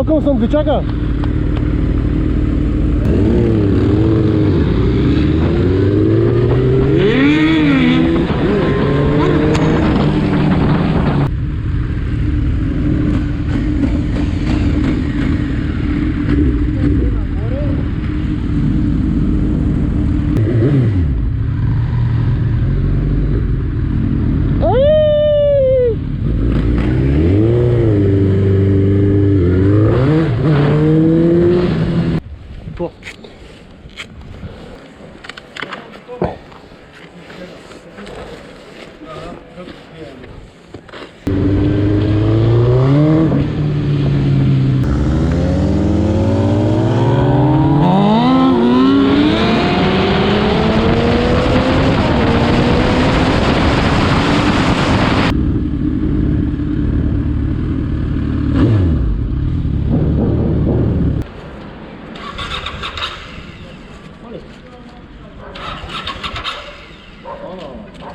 Бутам съм гачака.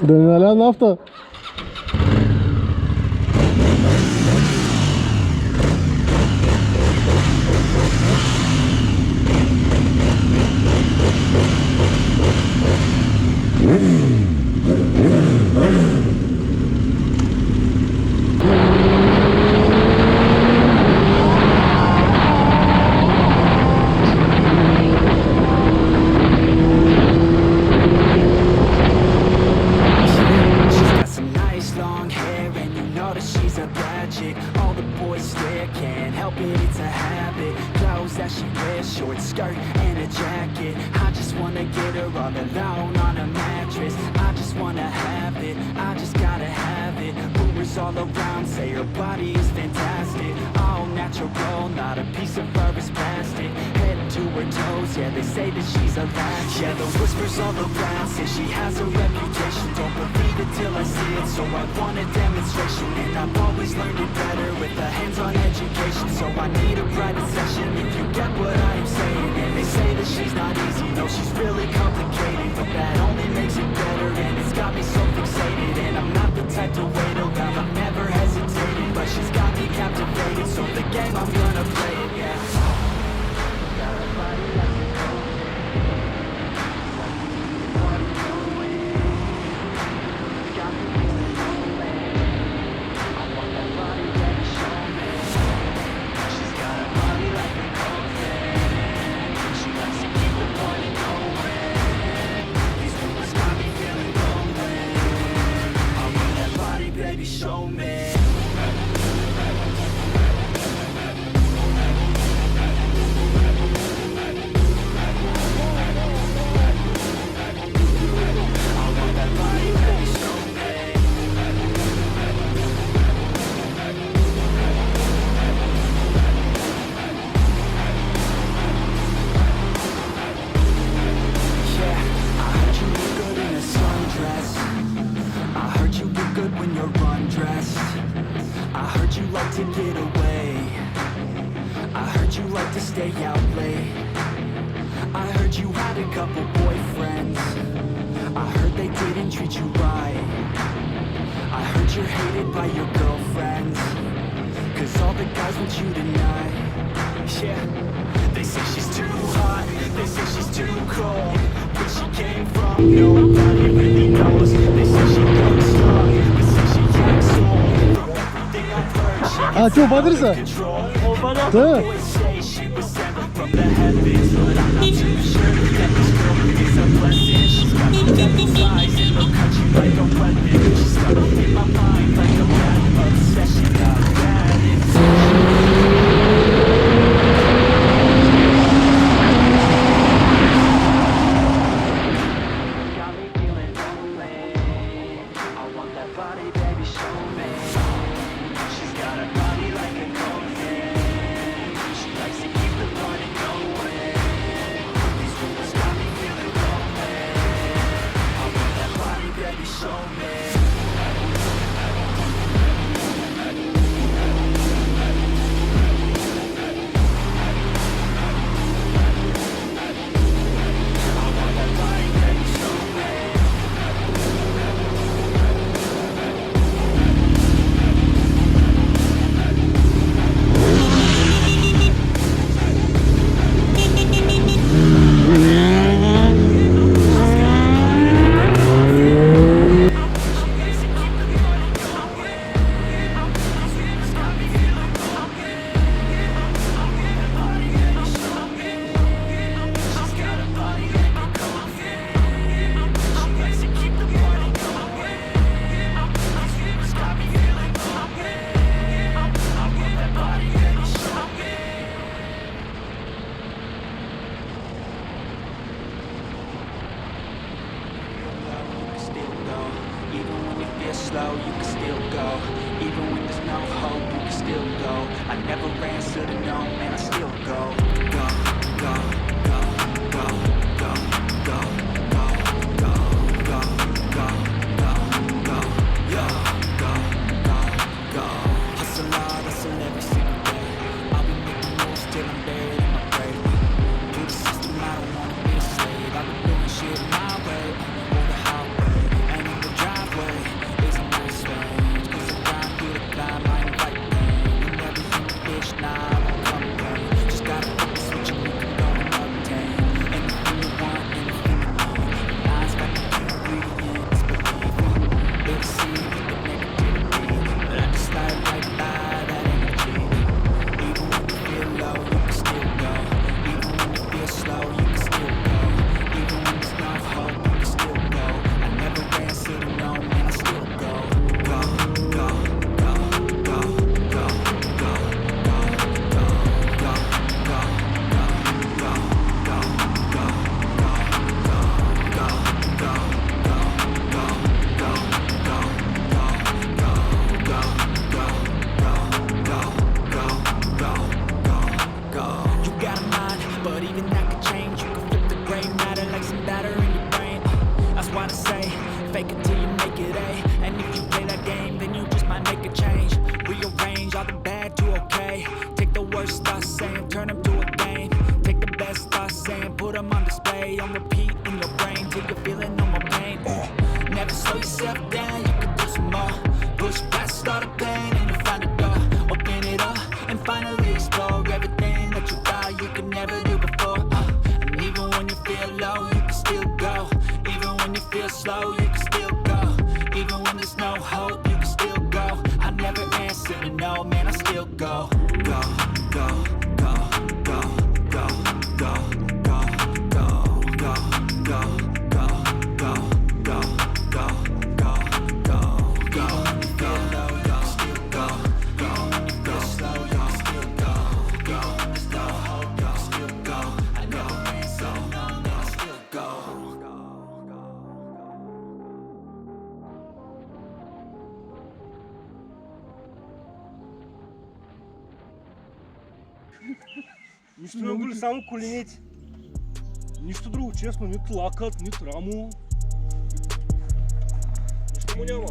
Да не наля нафта. all around say her body is fantastic. All natural, not a piece of fur is plastic. Head to her toes, yeah, they say that she's a latch. Yeah, those whispers all around say she has a reputation. Don't believe it till I see it, so I want a demonstration. And I've always learned it better with a hands-on education. So I need a private session if you get what I am saying. And they say that she's not easy, no, she's really complicated. But that only makes it better, and it's got me so fixated. And I'm not the type to wait around, I've never hesitated. But she's got me captivated, so the game, I'm gonna play it, yeah. Show me. To get away, I heard you like to stay out late. I heard you had a couple boyfriends. I heard they didn't treat you right. I heard you're hated by your girlfriends, 'cause all the guys want you tonight. Yeah, they say she's too hot, they say she's too cold. Where she came from, nobody really knows. They say she looks strong, they say she acts old. From everything I've heard, А, что, бодрится? Да. go. Even when you feel slow, you can still go. Even when there's no hope, you can still go. I never answer to no, man, I still go. Go, go, go, go, go, go, go, go, go, go, go, go, go, go, go, go. Hustle hard, hustle every single day. I'll be making moves till I'm buried in my grave. To the system, I don't wanna be a slave. I've been doing shit my way, on the highway, and in the driveway is a nice range. 'Cause I grind through the climb, I invite pain. Whenever you in the bitch, nah, I don't complain. Just gotta put the switch and you can go and obtain anything you want, anything you need. Eyes got the ingredients, believe me. They deceive with the negativity, but I just slide right by that energy. Even when you feel low, you can still go. Even when you feel slow, you can still go. Even when there's no hope, you can still go. I never answer to no, man, I still go. Go, go, go, go, go, go, go, go, go, go, go, go, go, go, go, go, go. You got a mind, but even that could change. You can flip the gray matter like some batter in your brain. That's why I say, fake it till you make it A. And if you play that game, then you just might make a change. Rearrange all the bad to okay. Take the worst thoughts saying, turn them to a game. Take the best thoughts saying, put them on display. On repeat in your brain till you're feeling no more pain. Never slow yourself down, you can do some more. Push past all the pain and you find a door. Open it up and finally explore everything that you thought you could never do before. And even when you feel low, you can still go. Even when you feel slow, you can still go. Even when there's no hope, you can still go. I never answer to no, man, I still go. Go, go, go, go, go, go, go, go, go, go, go, go, go, go, go, go, go. Even when you feel low, you can still go. Even when you feel slow, you can still go. Even when there's no hope, you can still go. I never answer to no, man, I still go. Нищо не боли, само коленете. Нищо друго, честно, нито лакът, нито рамо. Нищо му няма.